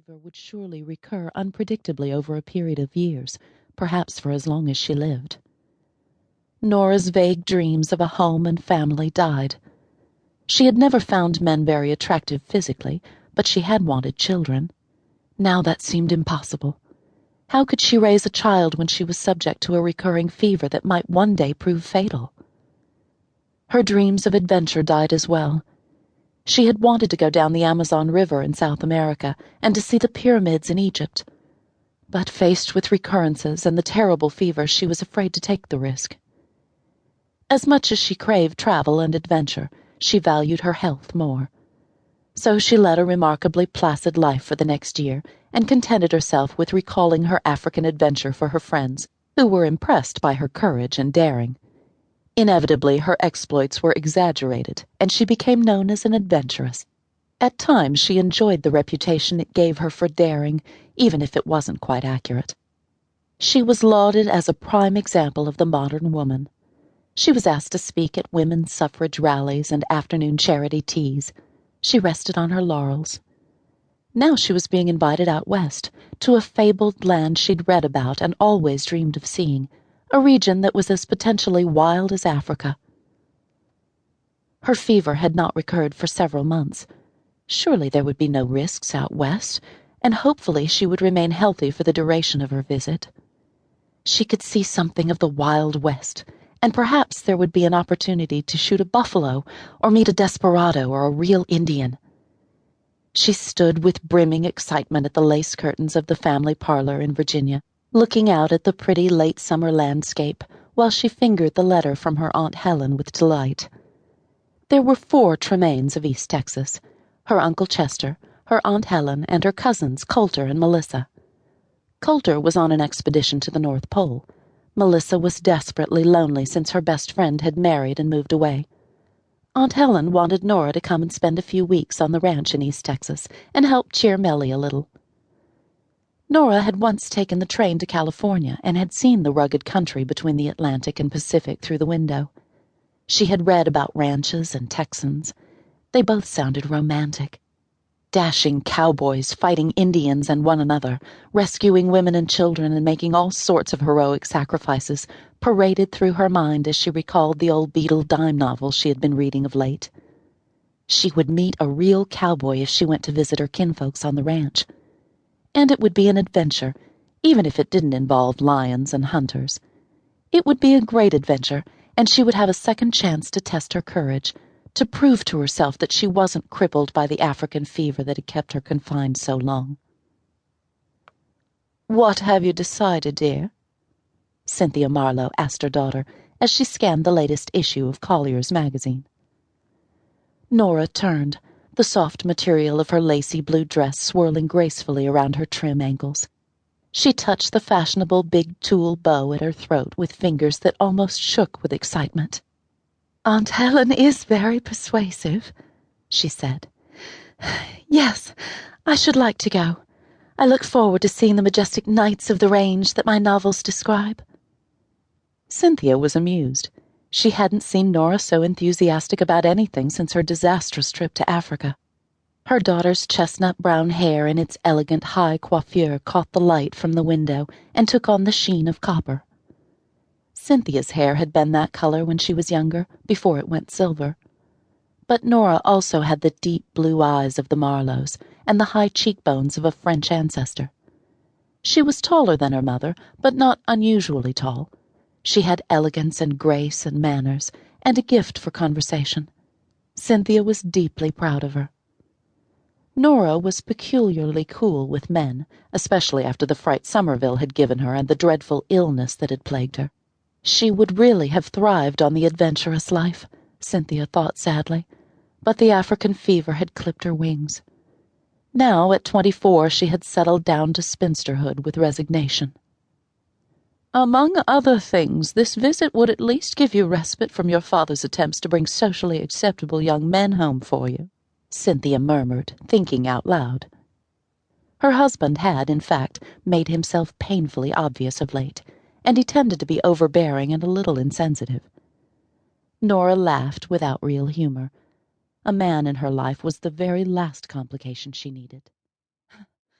fever would surely recur unpredictably over a period of years, perhaps for as long as she lived. Nora's vague dreams of a home and family died. She had never found men very attractive physically, but she had wanted children. Now that seemed impossible. How could she raise a child when she was subject to a recurring fever that might one day prove fatal? Her dreams of adventure died as well. She had wanted to go down the Amazon River in South America and to see the pyramids in Egypt. But faced with recurrences and the terrible fever, she was afraid to take the risk. As much as she craved travel and adventure, she valued her health more. So she led a remarkably placid life for the next year and contented herself with recalling her African adventure for her friends, who were impressed by her courage and daring. Inevitably, her exploits were exaggerated, and she became known as an adventuress. At times, she enjoyed the reputation it gave her for daring, even if it wasn't quite accurate. She was lauded as a prime example of the modern woman. She was asked to speak at women's suffrage rallies and afternoon charity teas. She rested on her laurels. Now she was being invited out west, to a fabled land she'd read about and always dreamed of seeing, a region that was as potentially wild as Africa. Her fever had not recurred for several months. Surely there would be no risks out west, and hopefully she would remain healthy for the duration of her visit. She could see something of the Wild West, and perhaps there would be an opportunity to shoot a buffalo or meet a desperado or a real Indian. She stood with brimming excitement at the lace curtains of the family parlor in Virginia, looking out at the pretty late summer landscape while she fingered the letter from her Aunt Helen with delight. There were 4 Tremaines of East Texas, her Uncle Chester, her Aunt Helen, and her cousins Coulter and Melissa. Coulter was on an expedition to the North Pole. Melissa was desperately lonely since her best friend had married and moved away. Aunt Helen wanted Nora to come and spend a few weeks on the ranch in East Texas and help cheer Melly a little. Nora had once taken the train to California and had seen the rugged country between the Atlantic and Pacific through the window. She had read about ranches and Texans. They both sounded romantic. Dashing cowboys fighting Indians and one another, rescuing women and children and making all sorts of heroic sacrifices, paraded through her mind as she recalled the old Beetle dime novels she had been reading of late. She would meet a real cowboy if she went to visit her kinfolks on the ranch. And it would be an adventure, even if it didn't involve lions and hunters. It would be a great adventure, and she would have a second chance to test her courage, to prove to herself that she wasn't crippled by the African fever that had kept her confined so long. "What have you decided, dear?" Cynthia Marlowe asked her daughter as she scanned the latest issue of Collier's magazine. Nora turned, the soft material of her lacy blue dress swirling gracefully around her trim ankles. She touched the fashionable big tulle bow at her throat with fingers that almost shook with excitement. "Aunt Helen is very persuasive," she said. "Yes, I should like to go. I look forward to seeing the majestic nights of the range that my novels describe." Cynthia was amused. She hadn't seen Nora so enthusiastic about anything since her disastrous trip to Africa. Her daughter's chestnut brown hair in its elegant high coiffure caught the light from the window and took on the sheen of copper. Cynthia's hair had been that color when she was younger, before it went silver. But Nora also had the deep blue eyes of the Marlowes and the high cheekbones of a French ancestor. She was taller than her mother, but not unusually tall. She had elegance and grace and manners, and a gift for conversation. Cynthia was deeply proud of her. Nora was peculiarly cool with men, especially after the fright Somerville had given her and the dreadful illness that had plagued her. She would really have thrived on the adventurous life, Cynthia thought sadly, but the African fever had clipped her wings. Now, at 24, she had settled down to spinsterhood with resignation. "Among other things, this visit would at least give you respite from your father's attempts to bring socially acceptable young men home for you," Cynthia murmured, thinking out loud. Her husband had, in fact, made himself painfully obvious of late, and he tended to be overbearing and a little insensitive. Nora laughed without real humor. A man in her life was the very last complication she needed.